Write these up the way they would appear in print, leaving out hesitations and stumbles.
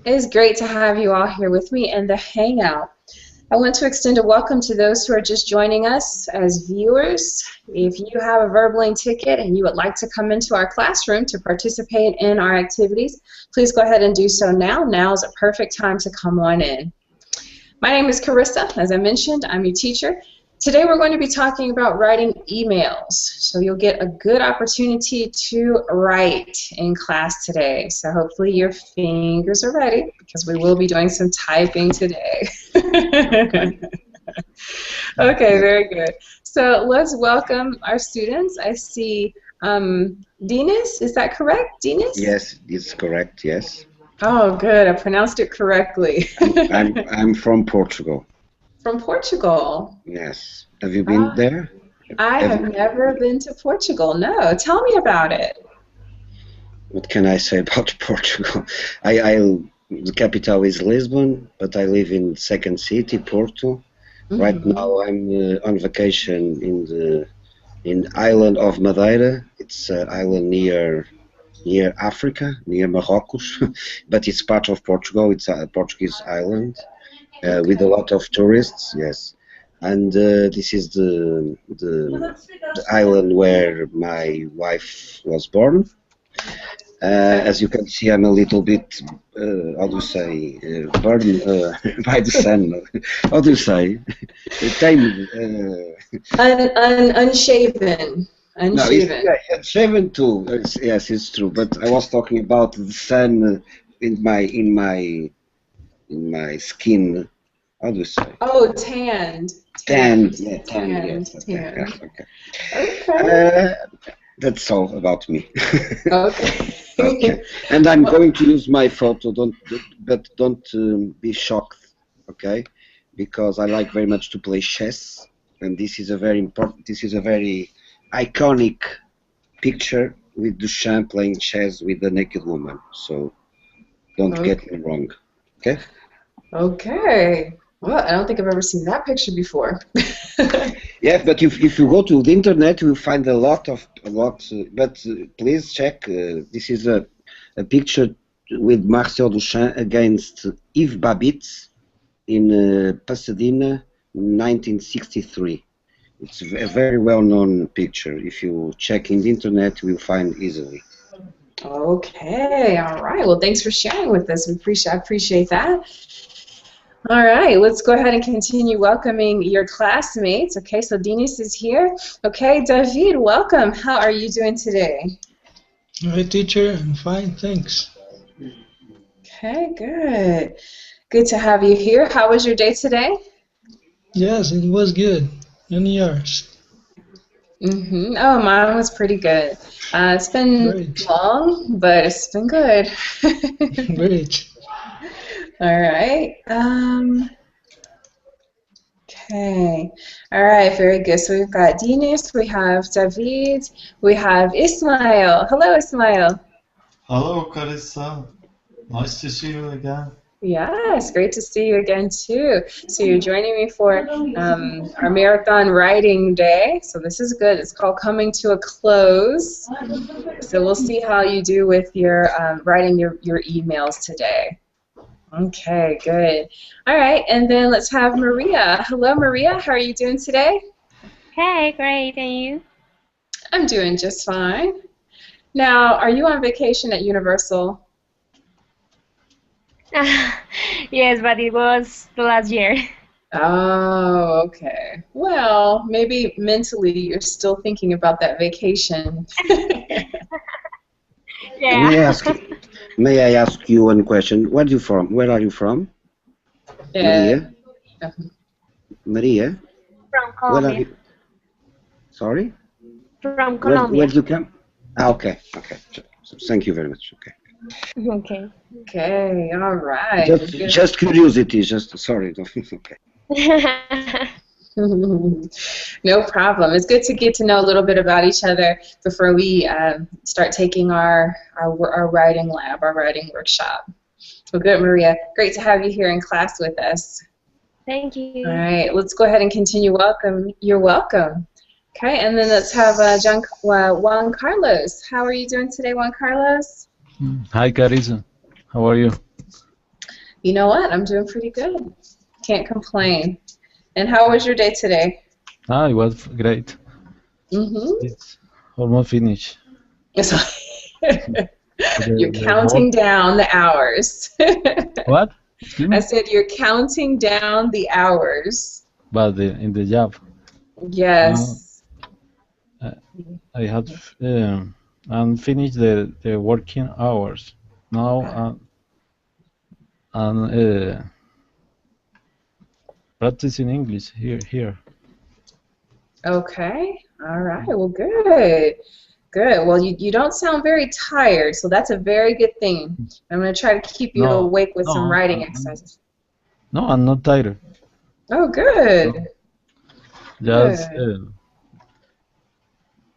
It is great to have you all here with me in the Hangout. I want to extend a welcome to those who are just joining us as viewers. If you have a Verbling ticket and you would like to come into our classroom to participate in our activities, please go ahead and do so now. Now is a perfect time to come on in. My name is Carissa. As I mentioned, I'm your teacher. Today we're going to be talking about writing emails. So you'll get a good opportunity to write in class today. So hopefully your fingers are ready because we will be doing some typing today. Okay, very good. So let's welcome our students. I see Dinis, is that correct, Dinis? Yes, it's correct, yes. Oh, good. I pronounced it correctly. I'm from Portugal. From Portugal? Yes. Have you been there? I have never been to Portugal. No. Tell me about it. What can I say about Portugal? The capital is Lisbon, but I live in second city, Porto. Right now I'm on vacation in the island of Madeira. It's an island near Africa, near Morocco, but it's part of Portugal. It's a Portuguese island. With a lot of tourists, yes, and this is the island where my wife was born. As you can see, I'm a little bit, how do you say, burned by the sun. How do you say? Tamed. Unshaven. Unshaven. No, shaven too. Yes, it's true. But I was talking about the sun in my skin. How do you say? Oh, tanned. Tanned. Yeah, tanned. Yes. Okay. That's all about me. Okay. Okay. And I'm going to use my photo. Don't be shocked, okay? Because I like very much to play chess, and this is a very important. This is a very iconic picture with Duchamp playing chess with the naked woman. So don't get me wrong, okay? Okay. Well, I don't think I've ever seen that picture before. Yeah, but if you go to the internet, you will find a lot. But please check. This is a picture with Marcel Duchamp against Yves Babitz in Pasadena, 1963. It's a very well-known picture. If you check in the internet, you will find easily. Okay. All right. Well, thanks for sharing with us. I appreciate that. All right, let's go ahead and continue welcoming your classmates. Okay, so Dinis is here. Okay, David, welcome. How are you doing today? Hi, teacher. I'm fine, thanks. Okay, good. Good to have you here. How was your day today? Yes, it was good. And yours? Oh, mine was pretty good. It's been long, but it's been good. Great. All right. Okay. All right. Very good. So we've got Dinis, we have David, we have Ismail. Hello, Ismail. Hello, Carissa. Nice to see you again. Yes, great to see you again too. So you're joining me for our marathon writing day. So this is good. It's called Coming to a Close. So we'll see how you do with your writing your emails today. Okay, good. All right, and then let's have Maria. Hello, Maria. How are you doing today? Hey, great. And you? I'm doing just fine. Now, are you on vacation at Universal? Yes, but it was the last year. Oh, okay. Well, maybe mentally you're still thinking about that vacation. Yeah. May I ask you one question? Where are you from? Maria? Maria? From Colombia. Where are you? Sorry? From Colombia. Where do you come? Okay. So, thank you very much. Okay. Okay. Okay, all right. Just curiosity, sorry. Okay. No problem. It's good to get to know a little bit about each other before we start taking our writing lab, our writing workshop. Well, good, Maria. Great to have you here in class with us. Thank you. All right, let's go ahead and continue. Welcome. You're welcome. Okay, and then let's have Juan Carlos. How are you doing today, Juan Carlos? Hi, Carissa. How are you? You know what? I'm doing pretty good. Can't complain. And how was your day today? It was great. Mm-hmm. It's almost finished. So you're The counting work. down the hours. What? Excuse I me? said you're counting down the hours. But in the job, now Yes. I have and finished the working hours. Now I'm practicing English here. Okay. All right. Well, good. Good. Well, you don't sound very tired, so that's a very good thing. I'm going to try to keep you No, awake with some no, writing exercises. no, I'm not tired. Oh, good. Just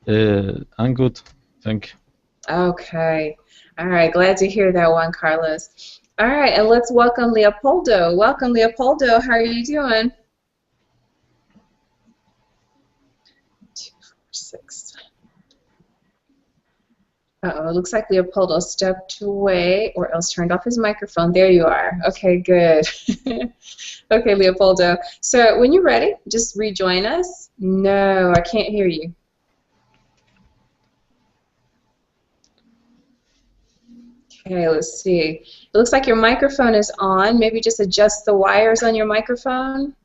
Good. I'm good. Thank you. Okay. All right. Glad to hear that, Juan Carlos. All right, and let's welcome Leopoldo. Welcome, Leopoldo. How are you doing? 2, 4, 6. Uh-oh, it looks like Leopoldo stepped away or else turned off his microphone. There you are. Okay, good. Okay, Leopoldo. So when you're ready, just rejoin us. No, I can't hear you. Okay, let's see. It looks like your microphone is on. Maybe just adjust the wires on your microphone.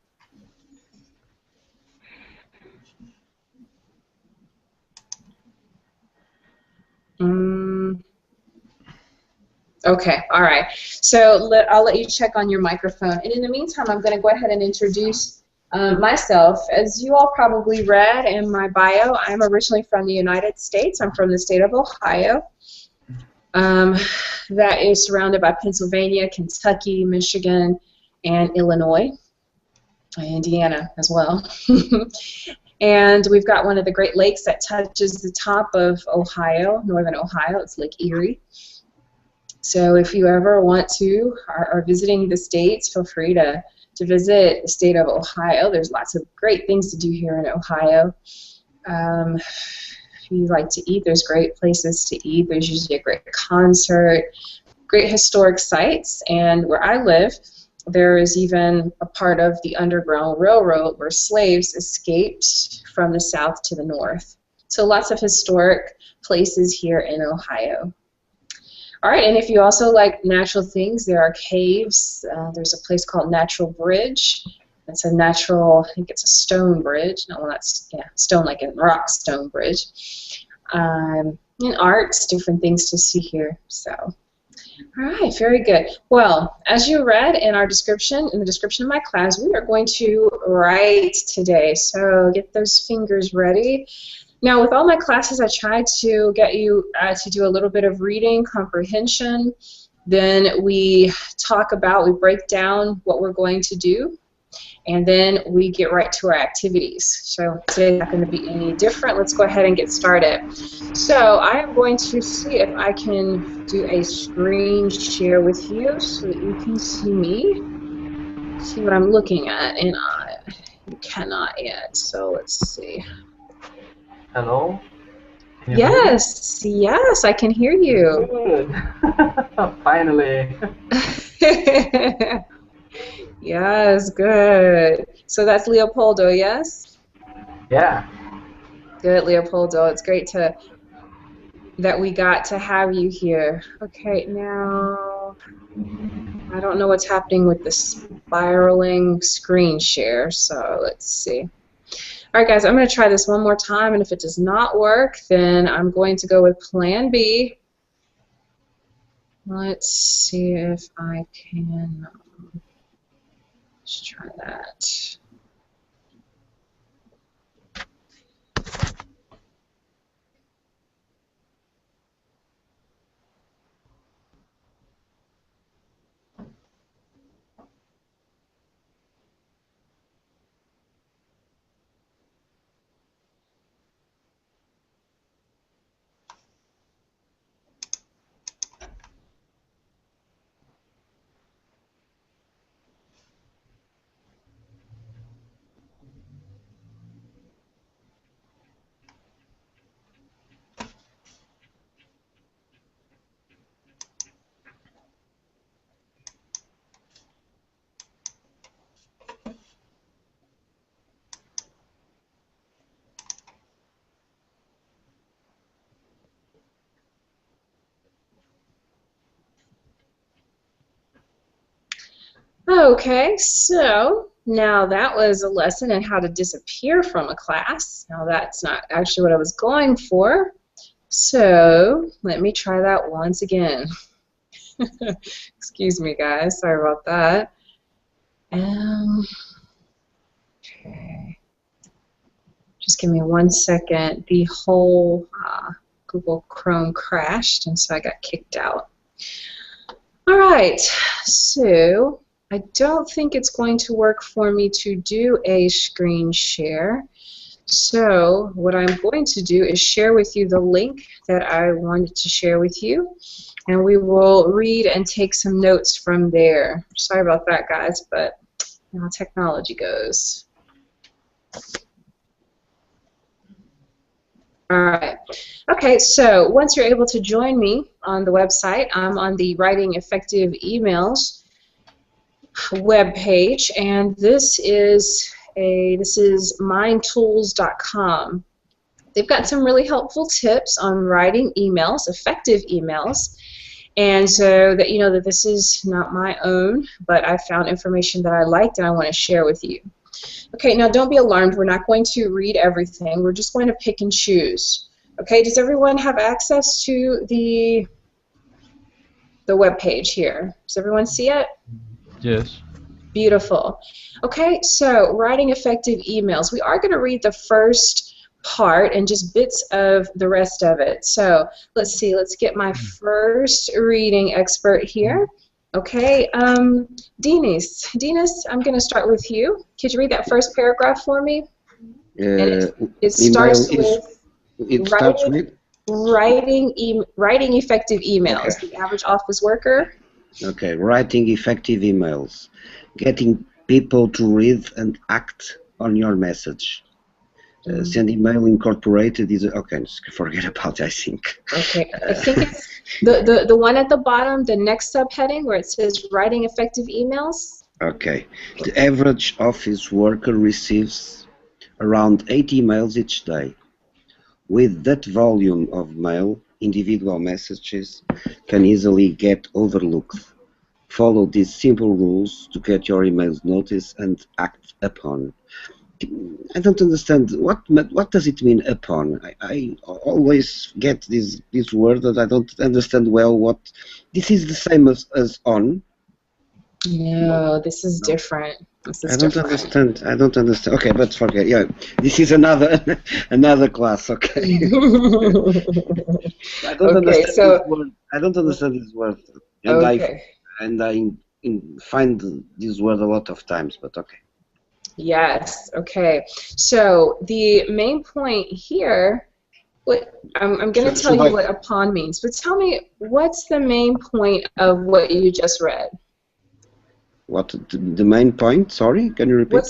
Okay, all right. So I'll let you check on your microphone. And in the meantime, I'm going to go ahead and introduce myself. As you all probably read in my bio, I'm originally from the United States. I'm from the state of Ohio. That is surrounded by Pennsylvania, Kentucky, Michigan, and Illinois, Indiana as well. And we've got one of the Great Lakes that touches the top of Ohio, northern Ohio. It's Lake Erie. So if you ever want to are visiting the States, feel free to visit the state of Ohio. There's lots of great things to do here in Ohio. If you like to eat, there's great places to eat. There's usually a great concert, great historic sites. And where I live, there is even a part of the Underground Railroad where slaves escaped from the south to the north. So lots of historic places here in Ohio. All right, and if you also like natural things, there are caves. There's a place called Natural Bridge. It's a natural, I think it's a stone bridge. No, well, that's, yeah, stone like a rock stone bridge. And arts, different things to see here. So, all right, very good. Well, as you read in our description, in the description of my class, we are going to write today. So get those fingers ready. Now, with all my classes, I try to get you to do a little bit of reading comprehension. Then we break down what we're going to do, and then we get right to our activities. So today's not going to be any different. Let's go ahead and get started. So I am going to see if I can do a screen share with you so that you can see me, see what I'm looking at, and you cannot yet. So let's see. Hello? Can you Yes, yes, I can hear you. Good. Finally. Yes, good. So that's Leopoldo, yes? Yeah. Good, Leopoldo. It's great that we got to have you here. Okay, now I don't know what's happening with the spiraling screen share, so let's see. All right, guys, I'm going to try this one more time, and if it does not work, then I'm going to go with Plan B. Let's see if I can. Let's try that. Okay, so now that was a lesson in how to disappear from a class. Now that's not actually what I was going for. So let me try that once again. Excuse me, guys. Sorry about that. Okay. Just give me 1 second. The whole Google Chrome crashed, and so I got kicked out. All right. So I don't think it's going to work for me to do a screen share. So what I'm going to do is share with you the link that I wanted to share with you, and we will read and take some notes from there. Sorry about that, guys, but you know how technology goes. All right. Okay, so once you're able to join me on the website, I'm on the Writing Effective Emails webpage, and this is mindtools.com. They've got some really helpful tips on writing emails, effective emails, and so that you know that this is not my own, but I found information that I liked and I want to share with you. Okay, now don't be alarmed. We're not going to read everything. We're just going to pick and choose. Okay, does everyone have access to the web page here? Does everyone see it? Yes. Beautiful. Okay, so writing effective emails. We are going to read the first part and just bits of the rest of it. So let's see. Let's get my first reading expert here. Okay, Dinis, I'm going to start with you. Could you read that first paragraph for me? It starts with writing effective emails. Okay. The average office worker. Okay, writing effective emails. Getting people to read and act on your message. Send email incorporated is okay. Forget about it, I think. Okay, I think it's the one at the bottom, the next subheading where it says writing effective emails. Okay, the average office worker receives around 8 emails each day. With that volume of mail, individual messages can easily get overlooked. Follow these simple rules to get your emails noticed and act upon. I don't understand what does it mean upon. I always get this word that I don't understand well. What this is the same as on. No, this is different. I don't understand. I don't understand. Okay, but forget. Yeah, this is another class. Okay. I don't understand this word. I don't understand this word, and I find this word a lot of times. But okay. Yes. Okay. So the main point here, I'm going to tell you what upon means, but tell me what's the main point of what you just read? What the main point? Sorry, can you repeat?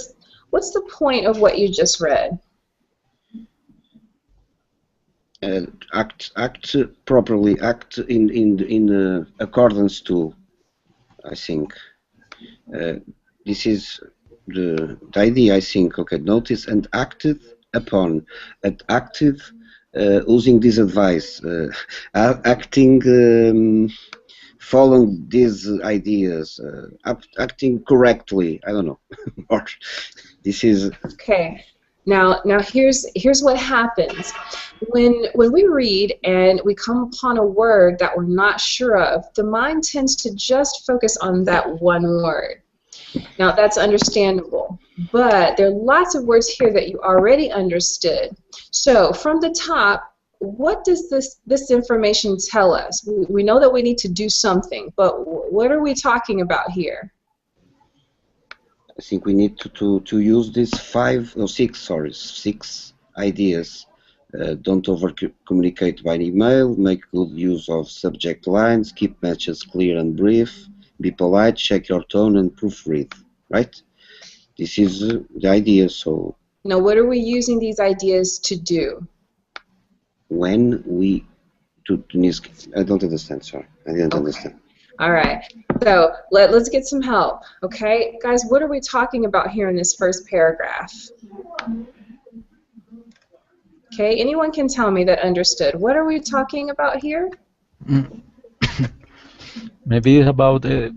What's the point of what you just read? Act properly. Act in accordance to. I think this is the idea. I think. Okay, notice and acted upon. Active using this advice. Acting. Following these ideas, acting correctly. I don't know. Or this is okay. Now here's what happens when we read and we come upon a word that we're not sure of. The mind tends to just focus on that one word. Now that's understandable, but there are lots of words here that you already understood. So from the top, what does this information tell us? We know that we need to do something, but what are we talking about here? I think we need to use these 6 ideas. Don't over-communicate by email, make good use of subject lines, keep messages clear and brief, be polite, check your tone, and proofread. Right? This is the idea. So now, what are we using these ideas to do? When we I don't understand. Sorry, I didn't understand. All right. So let's get some help. Okay, guys, what are we talking about here in this first paragraph? Okay, anyone can tell me that understood. What are we talking about here? Maybe about the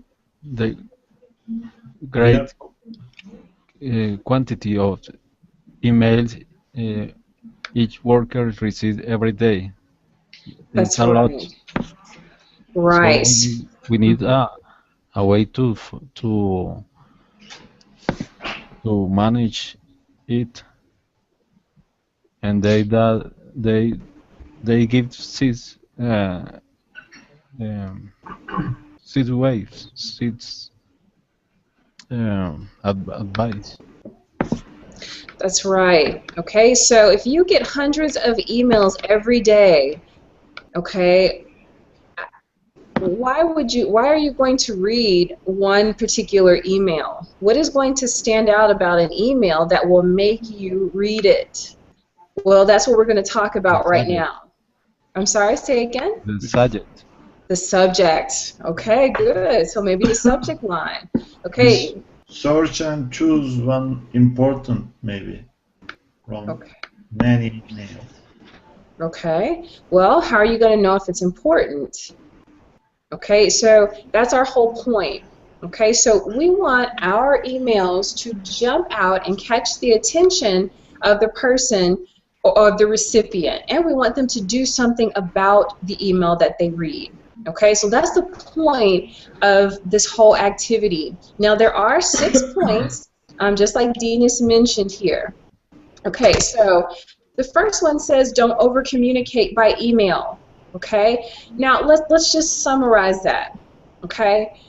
great quantity of emails each worker receives every day. That's It's a lot. right. So Right. we need a way to manage it, and they give six waves, six advice. That's right. Okay, so if you get hundreds of emails every day, okay, why are you going to read one particular email? What is going to stand out about an email that will make you read it? Well, that's what we're going to talk about right now. I'm sorry, say again? The subject. The subject. Okay, good. So maybe the subject line. Okay. Search and choose one important, maybe, from many emails. Okay. Well, how are you going to know if it's important? Okay, so that's our whole point. Okay, so we want our emails to jump out and catch the attention of the person or of the recipient, and we want them to do something about the email that they read. Okay, so that's the point of this whole activity. Now, there are 6 points, just like Dinas mentioned here. Okay, so the first one says don't over-communicate by email. Okay, now let's just summarize that. Okay,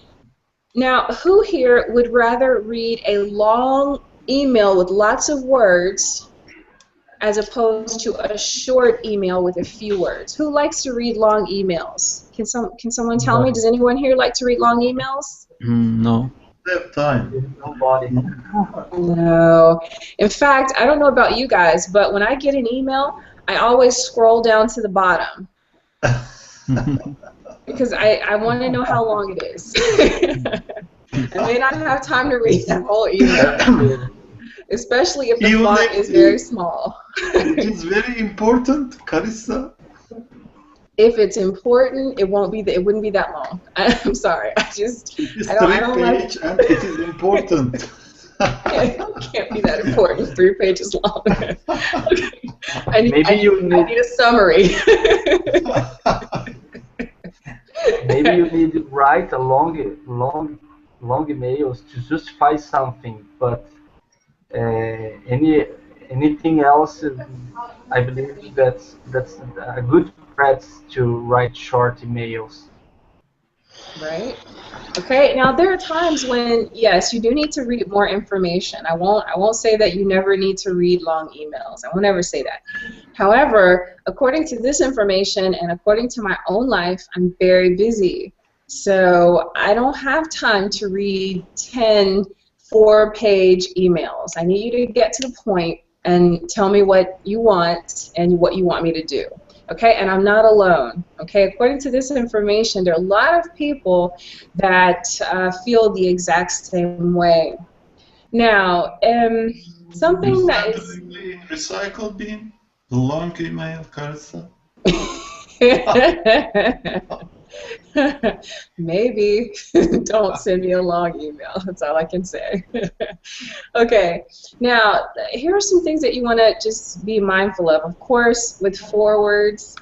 now who here would rather read a long email with lots of words as opposed to a short email with a few words? Who likes to read long emails? Can someone tell me? Does anyone here like to read long emails? No. Have time. Nobody. No. In fact, I don't know about you guys, but when I get an email, I always scroll down to the bottom. Because I want to know how long it is. I may not have time to read that whole email, especially if the font is very small. It is very important, Carissa. If it's important, it wouldn't be that long. I'm sorry. It is I don't like page and it is important. It can't be that important. 3 pages long. I need a summary. Maybe you need to write a long emails to justify something, but anything else, I believe that's a good practice to write short emails. Right. Okay. Now there are times when yes, you do need to read more information. I won't say that you never need to read long emails. I won't ever say that. However, according to this information and according to my own life, I'm very busy. So I don't have time to read 10 4-page emails. I need you to get to the point and tell me what you want and what you want me to do. Okay, and I'm not alone. Okay, according to this information, there are a lot of people that feel the exact same way. Now, something that is recycle bin, the long email, Carissa. Maybe. Don't send me a long email. That's all I can say. Okay. Now, here are some things that you want to just be mindful of. Of course, with forwards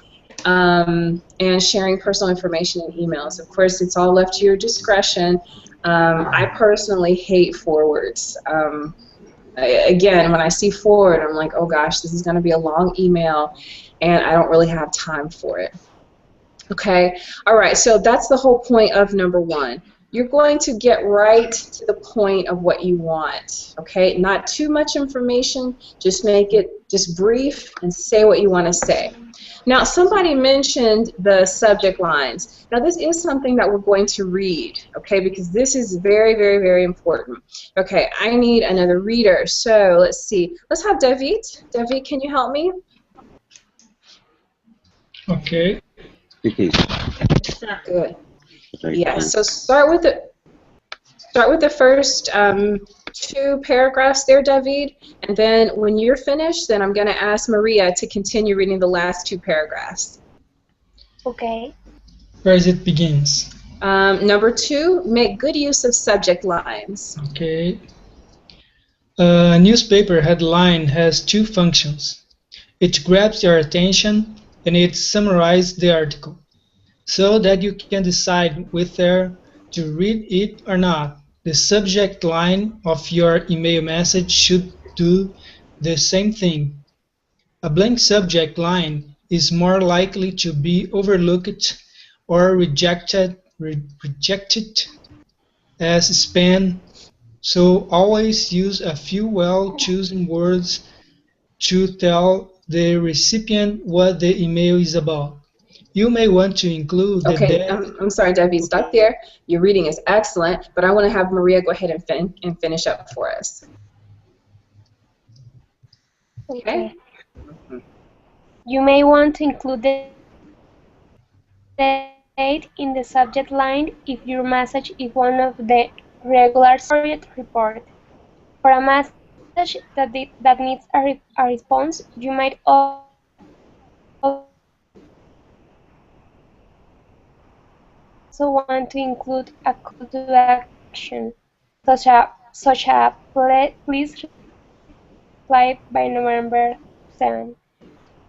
and sharing personal information in emails. Of course, it's all left to your discretion. I personally hate forwards. Again, when I see forward, I'm like, oh gosh, this is going to be a long email, and I don't really have time for it. Okay, all right, so that's the whole point of number 1. You're going to get right to the point of what you want, okay? Not too much information, just make it just brief and say what you want to say. Now, somebody mentioned the subject lines. Now, this is something that we're going to read, okay, because this is very, very, very important. Okay, I need another reader, so let's see. Let's have David. David, can you help me? Okay. Good. Yeah. So start with the first 2 paragraphs there, David, and then when you're finished, then I'm going to ask Maria to continue reading the last 2 paragraphs. Okay. Where it begins. Number 2, make good use of subject lines. Okay. A newspaper headline has two functions. It grabs your attention and it summarizes the article, so that you can decide whether to read it or not. The subject line of your email message should do the same thing. A blank subject line is more likely to be overlooked or rejected as spam, so always use a few well-chosen words to tell the recipient what the email is about. You may want to include the Okay, I'm sorry, Debbie, stop there. Your reading is excellent, but I want to have Maria go ahead and finish up for us. Okay. You may want to include the date in the subject line if your message is one of the regular report. For a message that needs a response, you might also want to include a call to action, such as please reply by November 7.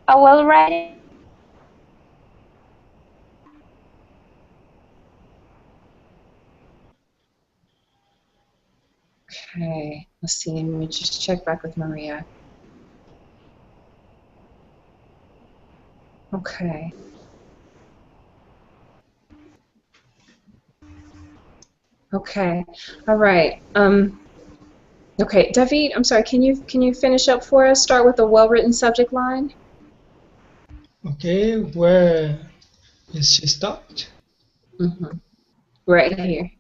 A well-written Okay, let's see. Let me just check back with Maria. Okay. Okay. All right. Okay, David, I'm sorry. Can you finish up for us? Start with a well-written subject line. Okay, where is she stopped? Right here.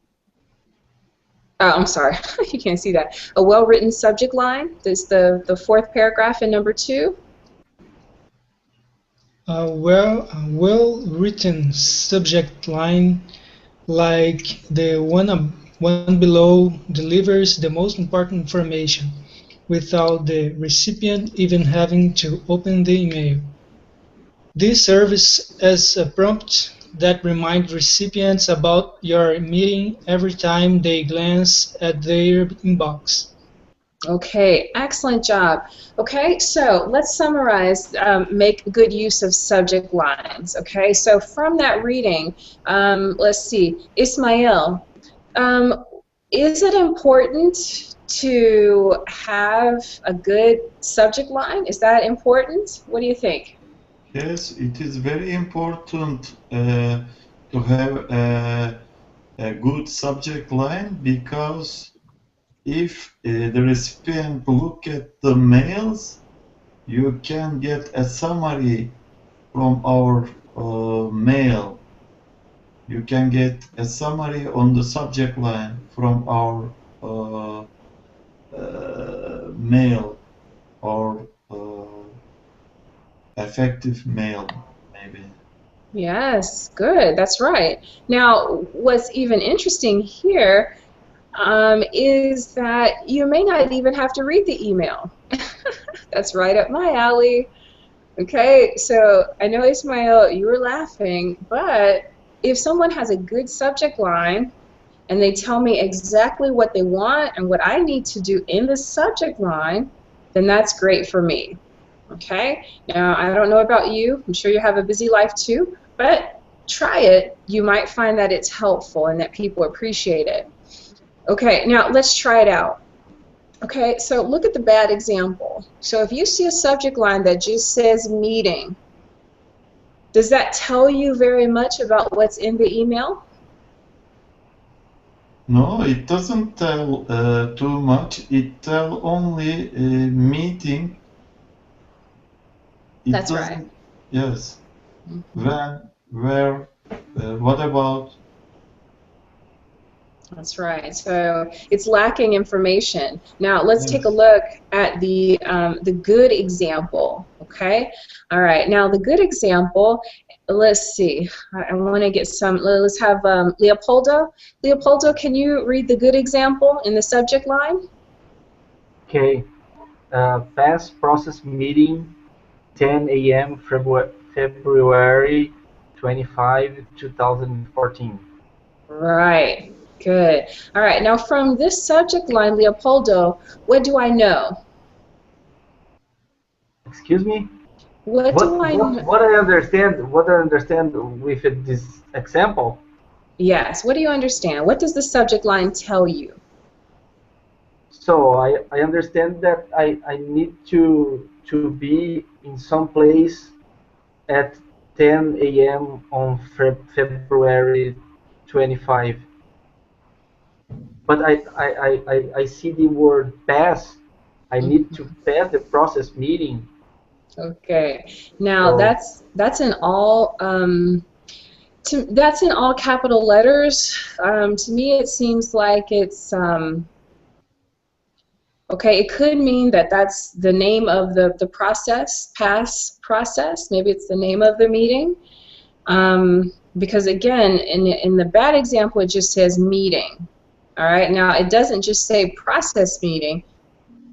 Oh, I'm sorry. You can't see that. A well-written subject line. That's the fourth paragraph in number 2. A well-written subject line, like the one below, delivers the most important information without the recipient even having to open the email. This serves as a prompt that reminds recipients about your meeting every time they glance at their inbox. Okay, excellent job. Okay, so let's summarize, make good use of subject lines. Okay, so from that reading, let's see, Ismail, is it important to have a good subject line? Is that important? What do you think? Yes, it is very important to have a good subject line, because if the recipient look at the mails, you can get a summary from our mail. You can get a summary on the subject line from our mail, or effective mail, maybe. Yes, good. That's right. Now, what's even interesting here is that you may not even have to read the email. That's right up my alley. Okay, so I know, Ismail, you were laughing, but if someone has a good subject line and they tell me exactly what they want and what I need to do in the subject line, then that's great for me. Okay, now I don't know about you, I'm sure you have a busy life too, but try it. You might find that it's helpful and that people appreciate it. Okay, now let's try it out. Okay, so look at the bad example. So if you see a subject line that just says meeting, does that tell you very much about what's in the email? No, it doesn't tell too much. It tells only meeting. That's right. Yes. When, where, what about? That's right. So it's lacking information. Now let's take a look at the good example. Okay. All right. Now the good example. Let's see. I want to get some. Let's have Leopoldo. Leopoldo, can you read the good example in the subject line? Okay. Fast process meeting, 10 a.m. February 25, 2014. Right. Good. All right. Now, from this subject line, Leopoldo, what do I know? Excuse me. What do I know? What I understand? What I understand with this example? Yes. What do you understand? What does the subject line tell you? So I understand that I need to be in some place at 10 a.m. on February 25. But I see the word pass. I need to pass the process meeting. Okay. Now So that's in all that's in all capital letters. To me, it seems like it's okay. It could mean that that's the name of the process, pass process. Maybe it's the name of the meeting. Because again, in the bad example, it just says meeting. All right. Now it doesn't just say process meeting.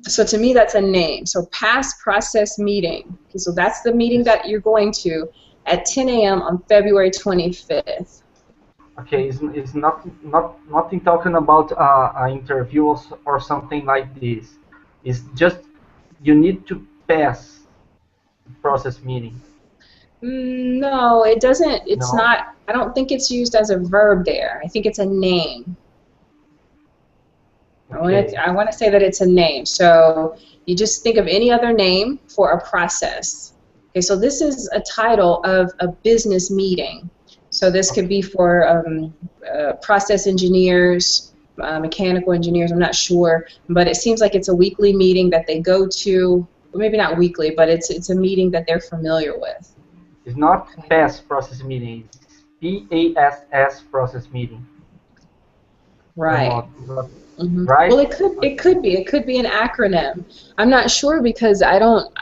So to me, that's a name. So past process meeting. Okay, so that's the meeting that you're going to at 10 a.m. on February 25th. okay, it's nothing talking about an interview or something like this. It's just you need to pass the process meeting. No, it doesn't. It's No. not. I don't think it's used as a verb there. I think it's a name. Okay. I want to say that it's a name. So you just think of any other name for a process. Okay, so this is a title of a business meeting. So this could be for process engineers, mechanical engineers, I'm not sure, but it seems like it's a weekly meeting that they go to, or maybe not weekly, but it's a meeting that they're familiar with. It's not Okay. PASS process meeting. It's PASS process meeting. Right. Right? Well, it could be an acronym. I'm not sure because I don't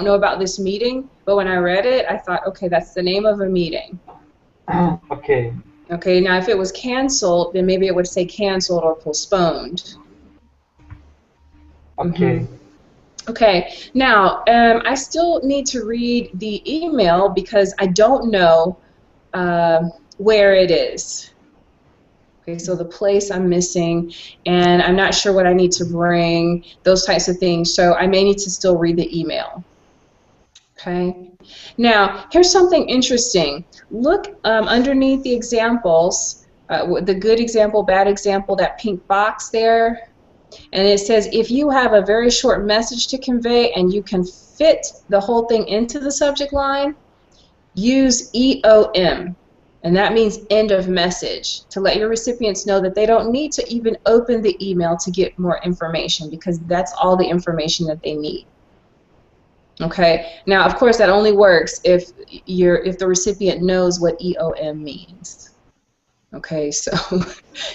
know about this meeting, but when I read it, I thought, okay, that's the name of a meeting. Okay. Okay, now if it was canceled, then maybe it would say canceled or postponed. Okay. Okay, now I still need to read the email because I don't know where it is. Okay, so the place I'm missing, and I'm not sure what I need to bring, those types of things. So I may need to still read the email. Okay. Now, here's something interesting. Look underneath the examples, the good example, bad example, that pink box there. And it says if you have a very short message to convey and you can fit the whole thing into the subject line, use EOM. And that means end of message, to let your recipients know that they don't need to even open the email to get more information because that's all the information that they need. Okay. Now, of course, that only works if the recipient knows what EOM means. Okay, so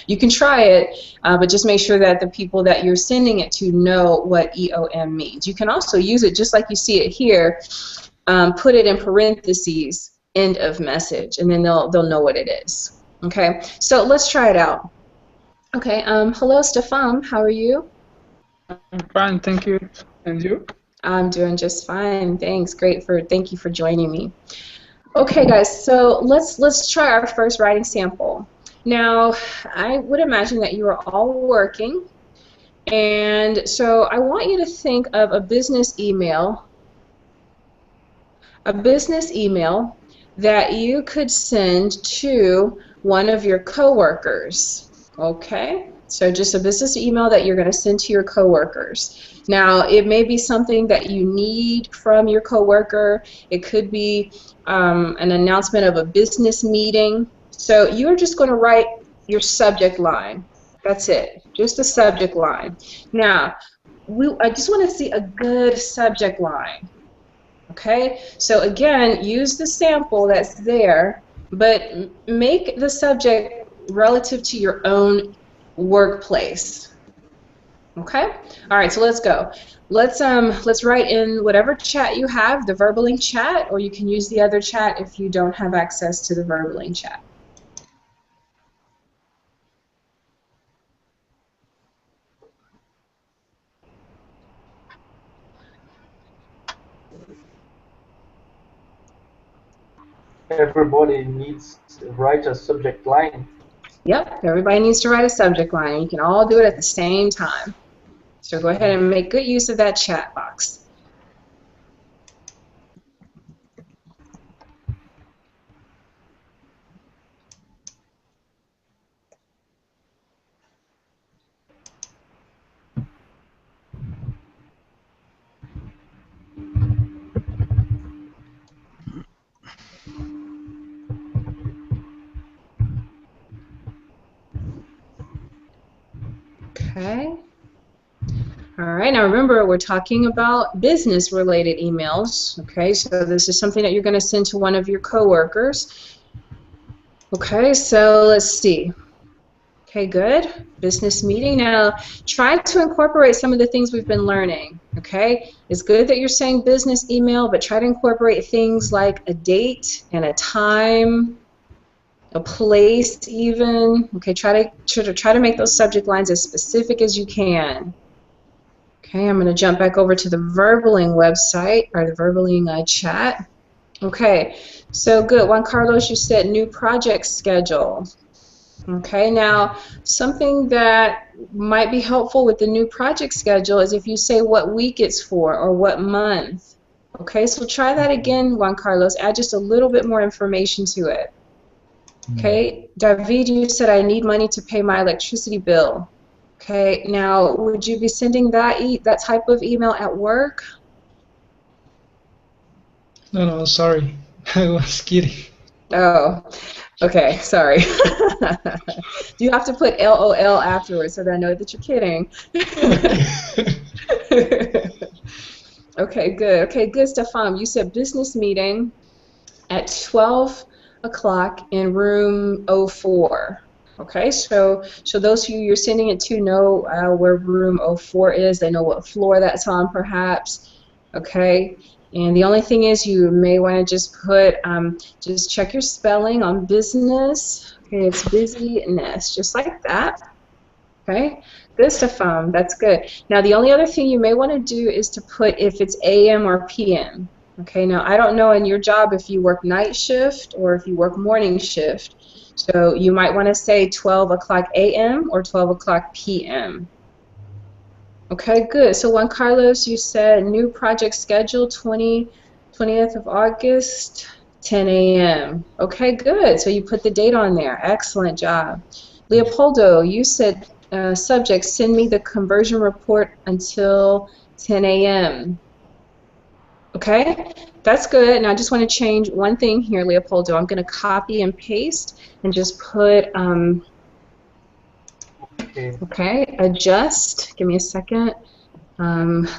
you can try it, but just make sure that the people that you're sending it to know what EOM means. You can also use it just like you see it here. Put it in parentheses, end of message, and then they'll know what it is. Okay, so let's try it out. Okay, hello, Stefan. How are you? I'm fine, thank you. And you? I'm doing just fine. Thanks. Thank you for joining me. Okay, guys. So let's try our first writing sample. Now, I would imagine that you are all working, and so I want you to think of a business email that you could send to one of your coworkers. Okay? So just a business email that you're going to send to your coworkers. Now, it may be something that you need from your coworker. It could be an announcement of a business meeting. So you're just going to write your subject line. That's it. Just the subject line. Now, I just want to see a good subject line. Okay, so again, use the sample that's there, but make the subject relative to your own workplace. Okay, all right, so let's go. Let's write in whatever chat you have, the Verbalink chat, or you can use the other chat if you don't have access to the Verbalink chat. Everybody needs to write a subject line. Yep, everybody needs to write a subject line. You can all do it at the same time. So go ahead and make good use of that chat box. Okay. All right, now remember we're talking about business related emails. Okay, so this is something that you're going to send to one of your coworkers. Okay, so let's see. Okay, good. Business meeting. Now try to incorporate some of the things we've been learning. Okay, it's good that you're saying business email, but try to incorporate things like a date and a time, a place even. Okay, try to make those subject lines as specific as you can. Okay, I'm going to jump back over to the Verbaling website, or the Verbaling chat. Okay, so good. Juan Carlos, you said new project schedule. Okay, now something that might be helpful with the new project schedule is if you say what week it's for or what month. Okay, so try that again, Juan Carlos. Add just a little bit more information to it. Okay, David, you said I need money to pay my electricity bill. Okay, now would you be sending that type of email at work? No, sorry. I was kidding. Oh, okay, sorry. Do you have to put LOL afterwards so that I know that you're kidding? Okay, good. Okay, good, Stefan. You said business meeting at 12 o'clock in room 04. Okay, so those who you're sending it to know where room 04 is. They know what floor that's on, perhaps. Okay, and the only thing is you may want to just put, just check your spelling on business. Okay, it's busyness, just like that. Okay, good, Stefan. That's good. Now, the only other thing you may want to do is to put if it's AM or PM. Okay, now I don't know in your job if you work night shift or if you work morning shift. So you might want to say 12 o'clock a.m. or 12 o'clock p.m. Okay, good. So Juan Carlos, you said new project schedule 20th of August, 10 a.m. Okay, good. So you put the date on there. Excellent job. Leopoldo, you said subject, send me the conversion report until 10 a.m. Okay, that's good. Now I just want to change one thing here, Leopoldo. I'm going to copy and paste and just put, okay, adjust. Give me a second.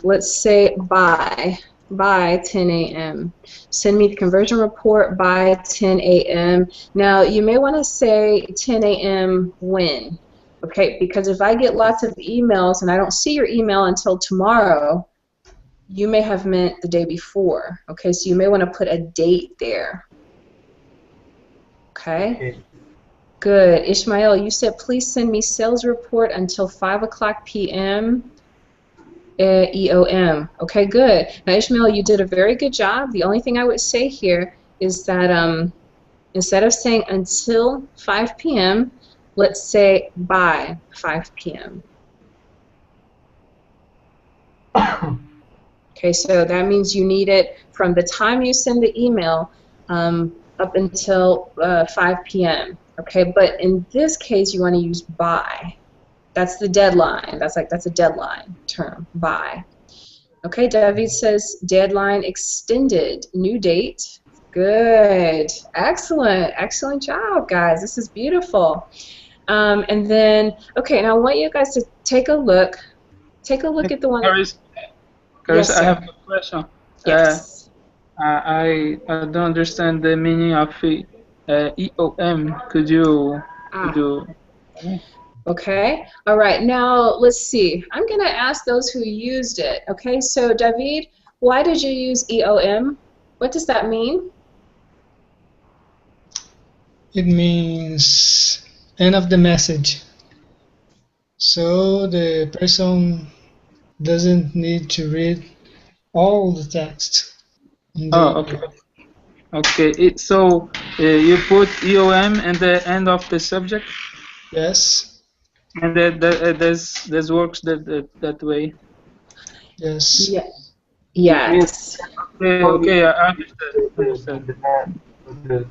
Let's say by 10 a.m. Send me the conversion report by 10 a.m. Now you may want to say 10 a.m. when, okay, because if I get lots of emails and I don't see your email until tomorrow, you may have meant the day before. Okay, so you may want to put a date there. Okay? Good. Ishmael, you said please send me sales report until 5 o'clock p.m. EOM. Okay, good. Now, Ishmael, you did a very good job. The only thing I would say here is that instead of saying until 5 p.m., let's say by 5 p.m. Okay, so that means you need it from the time you send the email up until 5 p.m. Okay, but in this case, you want to use by. That's the deadline. That's a deadline term, by. Okay, David says deadline extended, new date. Good, excellent, excellent job, guys. This is beautiful. And then, okay, now I want you guys to take a look. Take a look at the one. Caris, Yes, I sir. have a question. Yes. I don't understand the meaning of EOM. Could you? Okay. All right. Now let's see. I'm going to ask those who used it. Okay. So David, why did you use EOM? What does that mean? It means end of the message. So the person doesn't need to read all the text. Oh, okay. Okay. So you put EOM at the end of the subject? Yes. And this works that way. Yes. Yeah. It means Yes. Okay, I the, understood.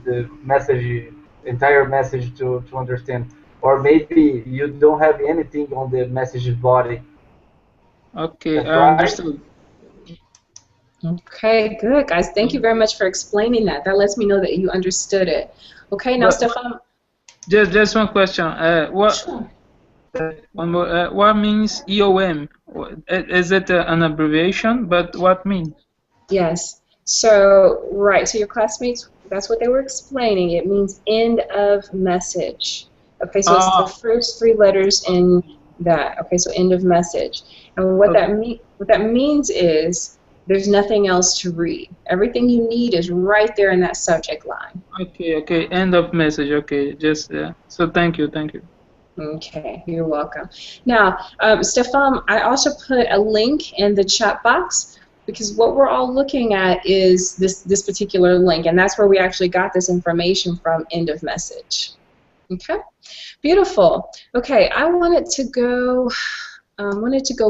the message, entire message to understand. Or maybe you don't have anything on the message body. Okay, That's I right? understood. Okay, good, guys. Thank you very much for explaining that. That lets me know that you understood it. Okay, now, But Stefan. just one question. Sure. One more, what means EOM? Is it an abbreviation? But what means? Yes. So, right. So your classmates, that's what they were explaining. It means end of message. Okay, so it's the Ah, first three letters in that. Okay, so end of message. And okay, what that means is there's nothing else to read. Everything you need is right there in that subject line. okay. End of message. Okay, just so thank you. Okay, you're welcome. Now, Stefan, I also put a link in the chat box because what we're all looking at is this particular link, and that's where we actually got this information from, end of message. Okay, beautiful. Okay, I wanted to go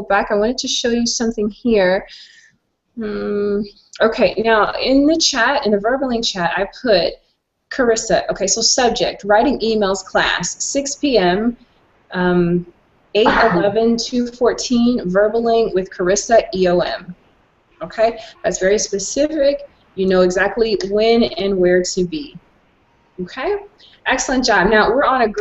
back. I wanted to show you something here. Okay, now in the chat, in the Verbalink chat, I put Carissa. Okay, so subject, writing emails class, 6 p.m. 8/11/214, Verbalink with Carissa EOM. Okay, that's very specific. You know exactly when and where to be. Okay, excellent job. Now we're on a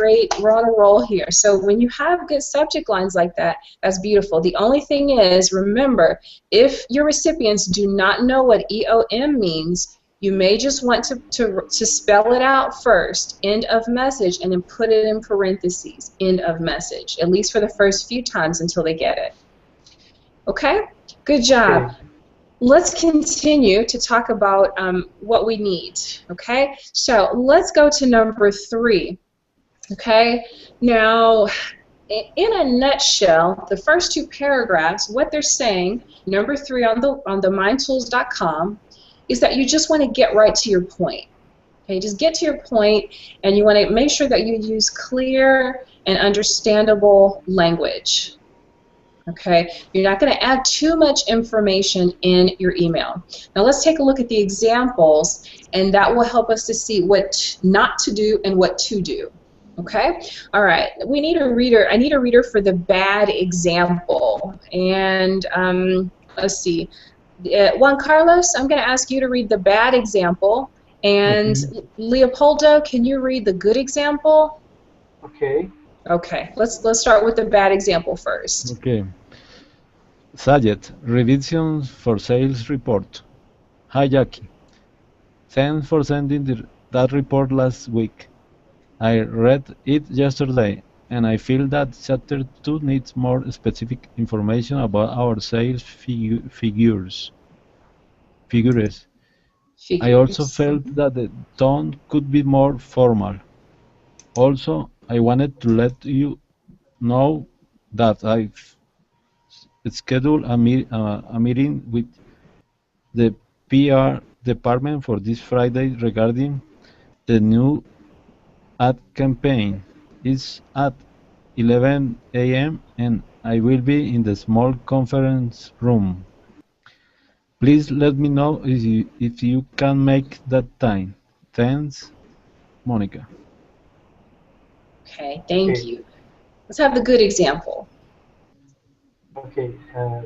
roll here. So when you have good subject lines like that, that's beautiful. The only thing is, remember, if your recipients do not know what EOM means, you may just want to spell it out first, end of message, and then put it in parentheses, end of message, at least for the first few times until they get it. Okay? Good job. Okay. Let's continue to talk about what we need, okay? So let's go to number 3, okay? Now, in a nutshell, the first 2 paragraphs, what they're saying, number 3 on the mindtools.com, is that you just want to get right to your point. Okay, just get to your point, and you want to make sure that you use clear and understandable language. Okay, you're not going to add too much information in your email. Now let's take a look at the examples, and that will help us to see what not to do and what to do. Okay, all right, we need a reader. I need a reader for the bad example, and let's see. Juan Carlos, I'm going to ask you to read the bad example, and Okay. Leopoldo, can you read the good example? Okay. Okay, let's start with the bad example first. Okay. Sajid, revisions for sales report. Hi, Jackie. Thanks for sending that report last week. I read it yesterday, and I feel that Chapter 2 needs more specific information about our sales figures. I also felt that the tone could be more formal. Also, I wanted to let you know that I've scheduled a meeting with the PR department for this Friday regarding the new ad campaign. It's at 11 a.m. and I will be in the small conference room. Please let me know if you can make that time. Thanks, Monica. Okay, thank Okay. you. Let's have the good example. Okay.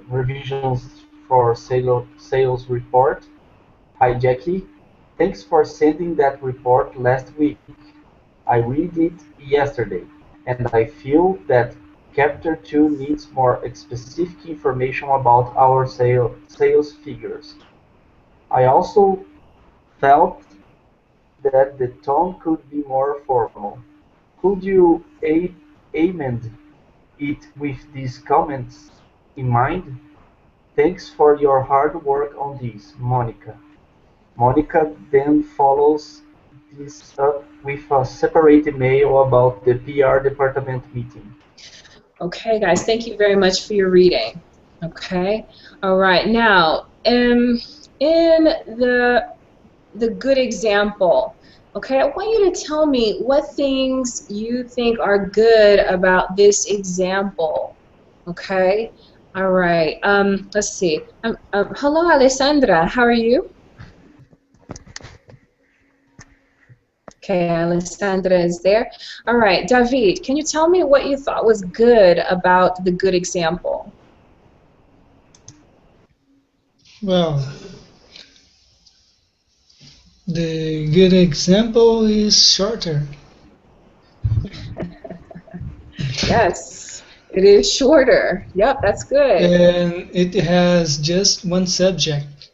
Revisions for sales report. Hi, Jackie. Thanks for sending that report last week. I read it yesterday, and I feel that Chapter 2 needs more specific information about our sales figures. I also felt that the tone could be more formal. Could you amend it with these comments in mind? Thanks for your hard work on this, Monica. Monica then follows this up with a separate email about the PR department meeting. Okay, guys, thank you very much for your reading. Okay, all right. Now, in the good example, Okay, I want you to tell me what things you think are good about this example. Okay, all right. Let's see. Hello, Alessandra. How are you? Okay, Alessandra is there. All right, David, can you tell me what you thought was good about the good example? Well, the good example is shorter. Yes, it is shorter. Yep, that's good. And it has just one subject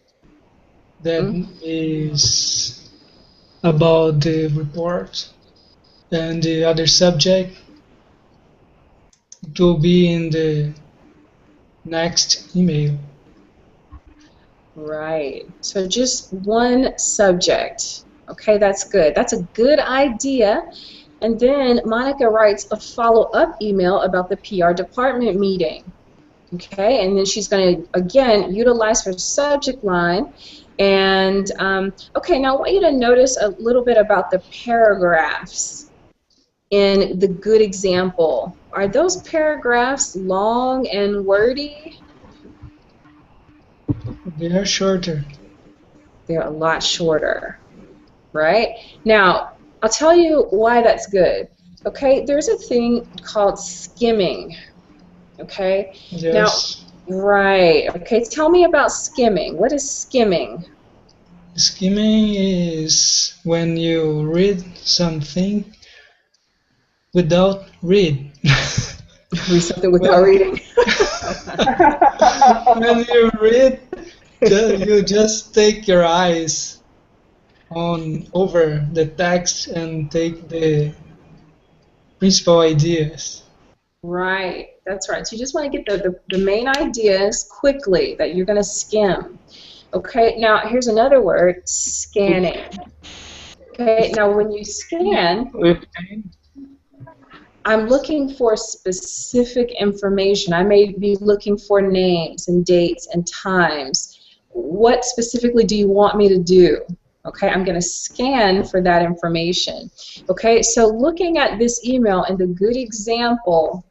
that is about the report, and the other subject will be in the next email. Right. So just one subject. Okay, that's good. That's a good idea. And then Monica writes a follow-up email about the PR department meeting. Okay, and then she's going to, again, utilize her subject line. And, okay, now I want you to notice a little bit about the paragraphs in the good example. Are those paragraphs long and wordy? They are shorter. They're a lot shorter, right? Now, I'll tell you why that's good. Okay, there's a thing called skimming. Okay? Yes. Now, right. Okay, tell me about skimming. What is skimming? Skimming is when you read something without read. Read something without reading. When you read, you just take your eyes over the text and take the principal ideas. Right, that's right. So you just want to get the main ideas quickly that you're going to skim. Okay, now here's another word, scanning. Okay, now when you scan, I'm looking for specific information. I may be looking for names and dates and times. What specifically do you want me to do? Okay, I'm going to scan for that information. Okay, so looking at this email and the good example,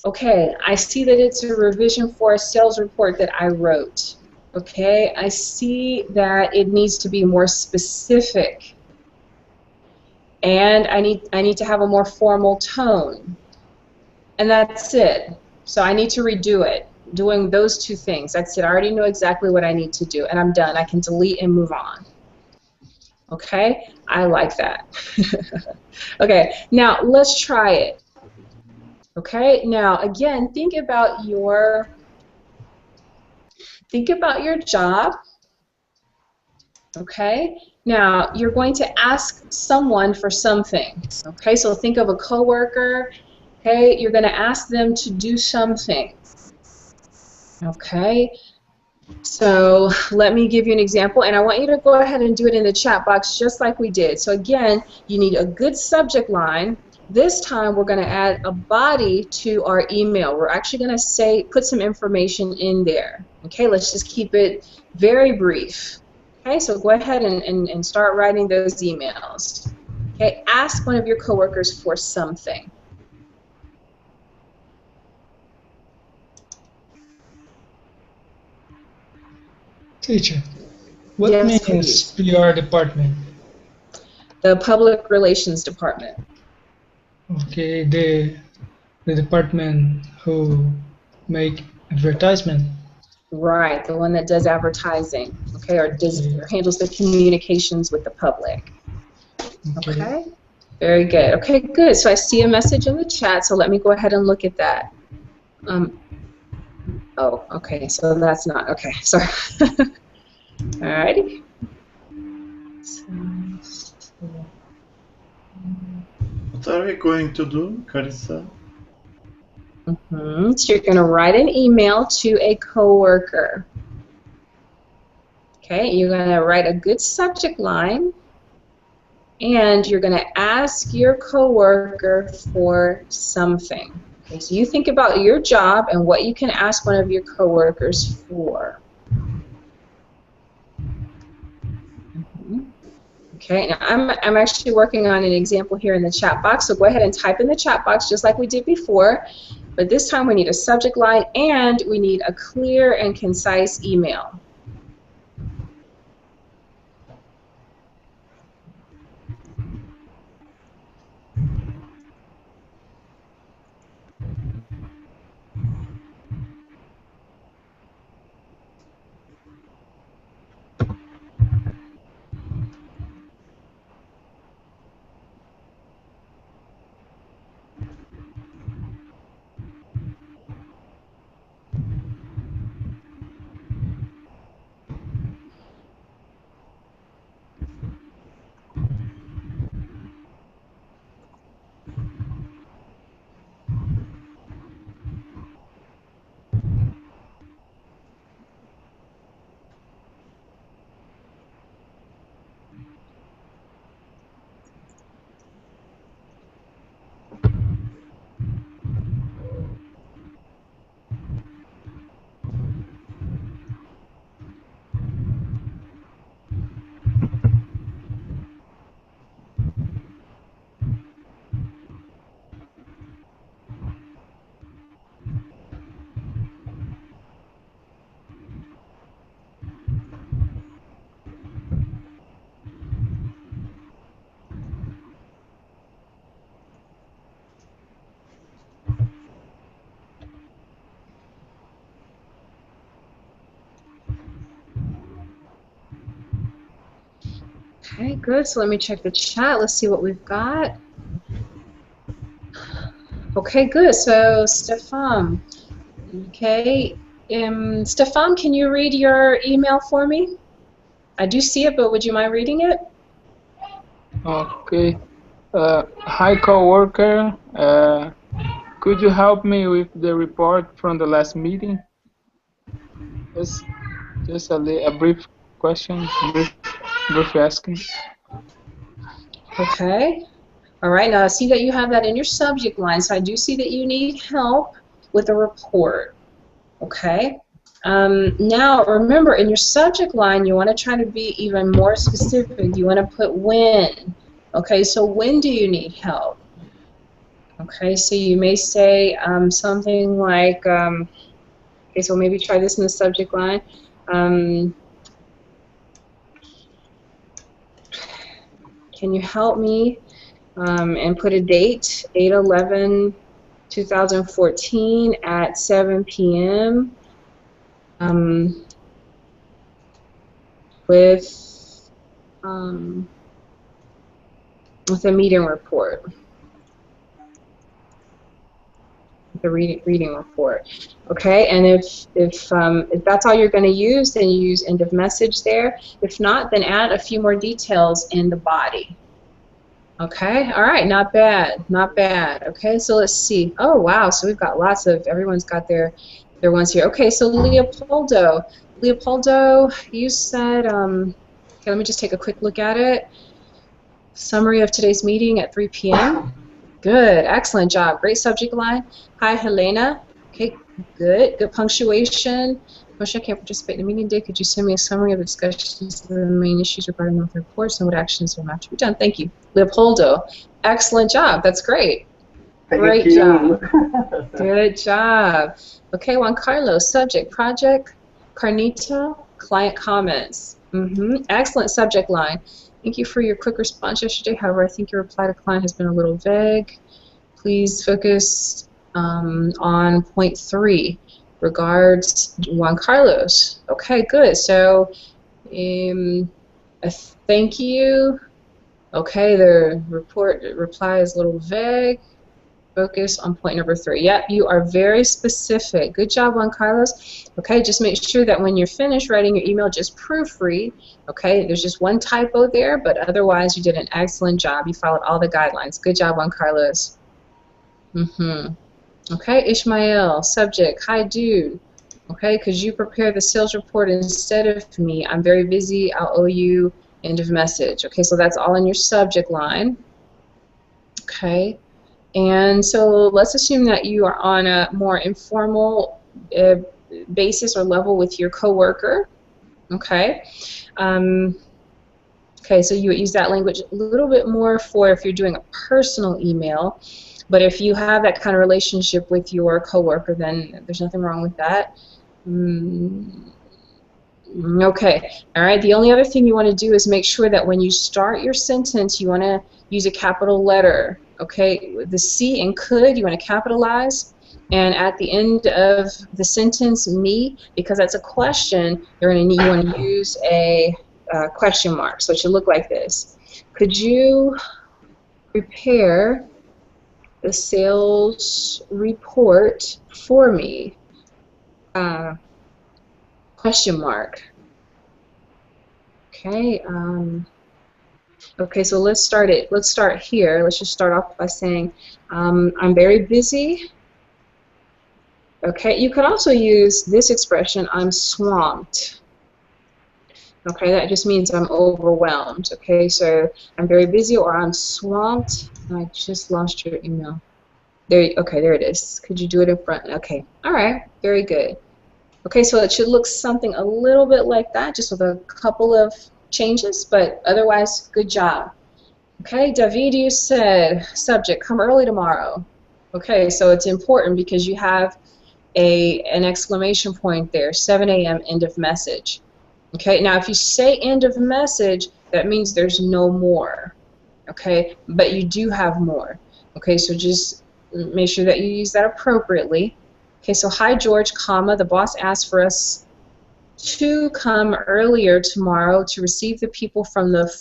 okay, I see that it's a revision for a sales report that I wrote. Okay, I see that it needs to be more specific. And I need to have a more formal tone. And that's it. So I need to redo it. Doing those two things. That's it. I already know exactly what I need to do. And I'm done. I can delete and move on. Okay? I like that. Okay, now let's try it. Okay, now again, think about your job. Okay, now you're going to ask someone for something. Okay, so think of a coworker. Okay, you're going to ask them to do something. Okay, so let me give you an example, and I want you to go ahead and do it in the chat box just like we did. So again, you need a good subject line. This time we're going to add a body to our email. We're actually going to put some information in there. Okay, let's just keep it very brief. Okay, so go ahead and start writing those emails. Okay, ask one of your coworkers for something. Teacher, what Yes, means PR department? The Public Relations Department. Okay, the department who make advertisement. Right, the one that does advertising, okay, or handles the communications with the public. Okay, very good. Okay, good. So I see a message in the chat, so let me go ahead and look at that. Oh, okay, so that's not, okay, sorry. Alrighty. What are we going to do, Carissa? So you're going to write an email to a coworker. Okay, you're going to write a good subject line, and you're going to ask your coworker for something. Okay, so you think about your job and what you can ask one of your coworkers for. Okay, now I'm actually working on an example here in the chat box, so go ahead and type in the chat box just like we did before, but this time we need a subject line and we need a clear and concise email. Okay, good. So let me check the chat. Let's see what we've got. Okay, good. So Stefan. Okay. Stefan, can you read your email for me? I do see it, but would you mind reading it? Okay. Hi, coworker. Could you help me with the report from the last meeting? Just a brief question, brief asking. Okay. All right. Now I see that you have that in your subject line, so I do see that you need help with a report. Okay. Now remember, in your subject line, you want to try to be even more specific. You want to put when. Okay. So when do you need help? Okay. So you may say something like, okay, so maybe try this in the subject line. Can you help me? And put a date, 8/11/2014 at 7 p.m. With a meeting report. The reading report. Okay, and if that's all you're going to use, then you use end of message there. If not, then add a few more details in the body. Okay, all right, not bad, not bad. Okay, so let's see. Oh, wow, so we've got lots of, everyone's got their ones here. Okay, so Leopoldo, you said, okay, let me just take a quick look at it. Summary of today's meeting at 3 p.m. Good, excellent job, great subject line. Hi, Helena. Okay, good punctuation. Motion, I can't participate in the meeting today. Could you send me a summary of the discussions of the main issues regarding the reports and what actions will have to be done? Thank you. Leopoldo, excellent job. That's great. Great job. Good job. Okay, Juan Carlos, subject, project, Carnito, client comments. Excellent subject line. Thank you for your quick response yesterday. However, I think your reply to client has been a little vague. Please focus on point 3. Regards, Juan Carlos. Okay, good. So, a thank you. Okay, the reply is a little vague. Focus on point number 3. Yep, you are very specific. Good job, Juan Carlos. Okay, just make sure that when you're finished writing your email, just proofread. Okay, there's just one typo there, but otherwise you did an excellent job. You followed all the guidelines. Good job, Juan Carlos. Okay, Ishmael, subject, hi dude. Okay, could you prepare the sales report instead of me? I'm very busy, I'll owe you, end of message. Okay, so that's all in your subject line. Okay, and so let's assume that you are on a more informal basis or level with your coworker. Okay, Okay, so you would use that language a little bit more for if you're doing a personal email. But if you have that kind of relationship with your coworker, then there's nothing wrong with that. Okay, all right. The only other thing you want to do is make sure that when you start your sentence, you want to use a capital letter. Okay, the C in could, you want to capitalize. And at the end of the sentence, me, because that's a question, you want to use a question mark. So it should look like this. Could you prepare the sales report for me? Question mark. Okay. Okay. So let's start it. Let's start here. Let's just start off by saying I'm very busy. Okay. You could also use this expression. I'm swamped. Okay. That just means I'm overwhelmed. Okay. So I'm very busy or I'm swamped. I just lost your email. There. Okay. There it is. Could you do it in front? Okay. All right. Very good. Okay, so it should look something a little bit like that, just with a couple of changes, but otherwise, good job. Okay, David, you said, subject, come early tomorrow. Okay, so it's important because you have an exclamation point there, 7 a.m., end of message. Okay, now if you say end of message, that means there's no more. Okay, but you do have more. Okay, so just make sure that you use that appropriately. Okay, so hi George, comma, the boss asked for us to come earlier tomorrow to receive the people from the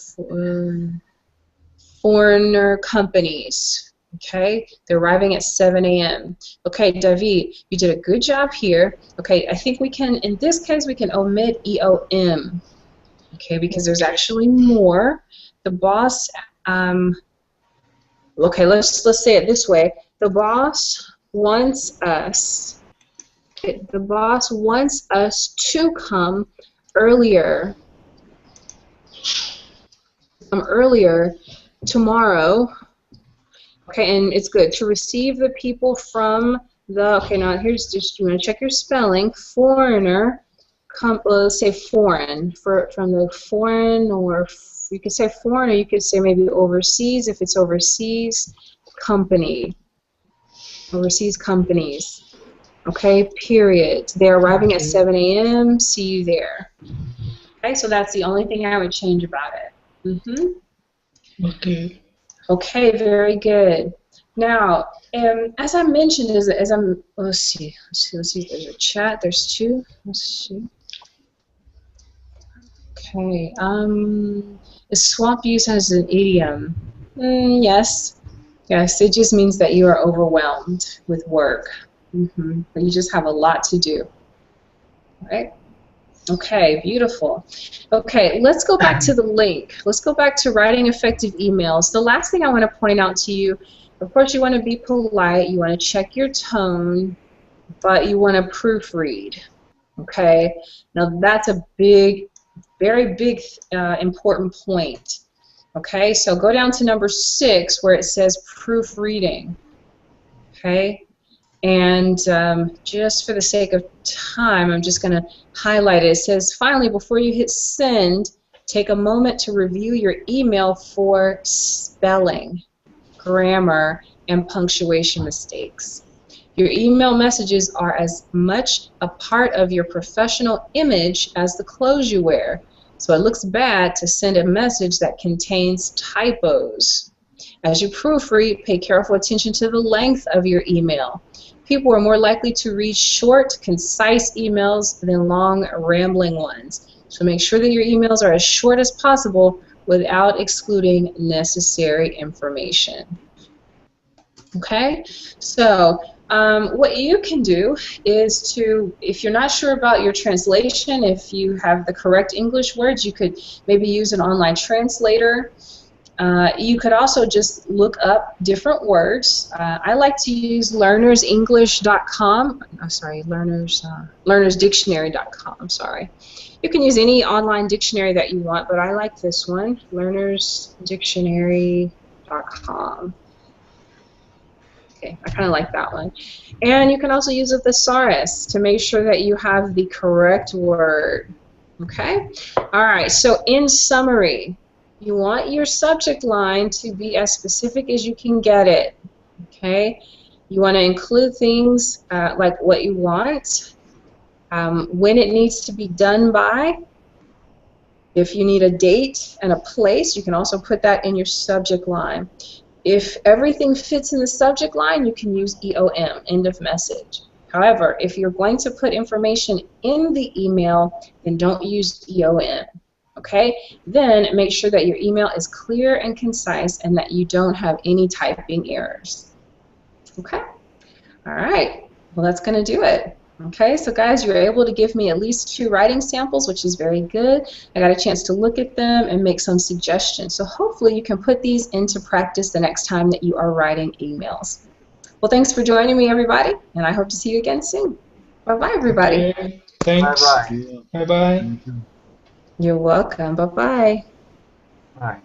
foreigner companies. Okay, they're arriving at 7 a.m. Okay, David, you did a good job here. Okay, I think we can, in this case, we can omit EOM. Okay, because there's actually more. The boss, okay, let's say it this way. The boss wants us. The boss wants us to come earlier. Tomorrow. Okay, and it's good to receive the people from the. Okay, now here's just you want to check your spelling. Foreigner. Let's say foreign from the foreign, or you could say foreign, or you could say maybe overseas if it's overseas company. Overseas companies. Okay, period. They're arriving at 7 a.m. See you there. Okay, so that's the only thing I would change about it. Okay. Okay, very good. Now, as I mentioned, let's see if there's a chat. There's two. Let's see. Okay. Is swamp used as an idiom? Yes. Yes, it just means that you are overwhelmed with work. But you just have a lot to do. Right? Okay, beautiful. Okay, let's go back to the link. Let's go back to writing effective emails. The last thing I want to point out to you, of course, you want to be polite. You want to check your tone, but you want to proofread. Okay? Now, that's a big, very big, important point. Okay, so go down to number 6 where it says proofreading. Okay? And just for the sake of time, I'm just going to highlight it. It says, finally, before you hit send, take a moment to review your email for spelling, grammar, and punctuation mistakes. Your email messages are as much a part of your professional image as the clothes you wear. So it looks bad to send a message that contains typos. As you proofread, pay careful attention to the length of your email. People are more likely to read short, concise emails than long, rambling ones. So make sure that your emails are as short as possible without excluding necessary information. Okay? So what you can do is to, if you're not sure about your translation, if you have the correct English words, you could maybe use an online translator. You could also just look up different words. I like to use learnersenglish.com. Oh, sorry, learnersdictionary.com. I'm sorry. You can use any online dictionary that you want, but I like this one, learnersdictionary.com. Okay, I kind of like that one. And you can also use a thesaurus to make sure that you have the correct word. Okay? All right, so in summary, you want your subject line to be as specific as you can get it. Okay? You want to include things like what you want, when it needs to be done by. If you need a date and a place, you can also put that in your subject line. If everything fits in the subject line, you can use EOM, end of message. However, if you're going to put information in the email, then don't use EOM. Okay? Then make sure that your email is clear and concise and that you don't have any typing errors. Okay? All right. Well, that's going to do it. Okay, so guys, you were able to give me at least 2 writing samples, which is very good. I got a chance to look at them and make some suggestions. So hopefully you can put these into practice the next time that you are writing emails. Well, thanks for joining me, everybody, and I hope to see you again soon. Bye-bye, everybody. Okay, thanks. Bye-bye. Bye-bye. You're welcome. Bye-bye. Bye.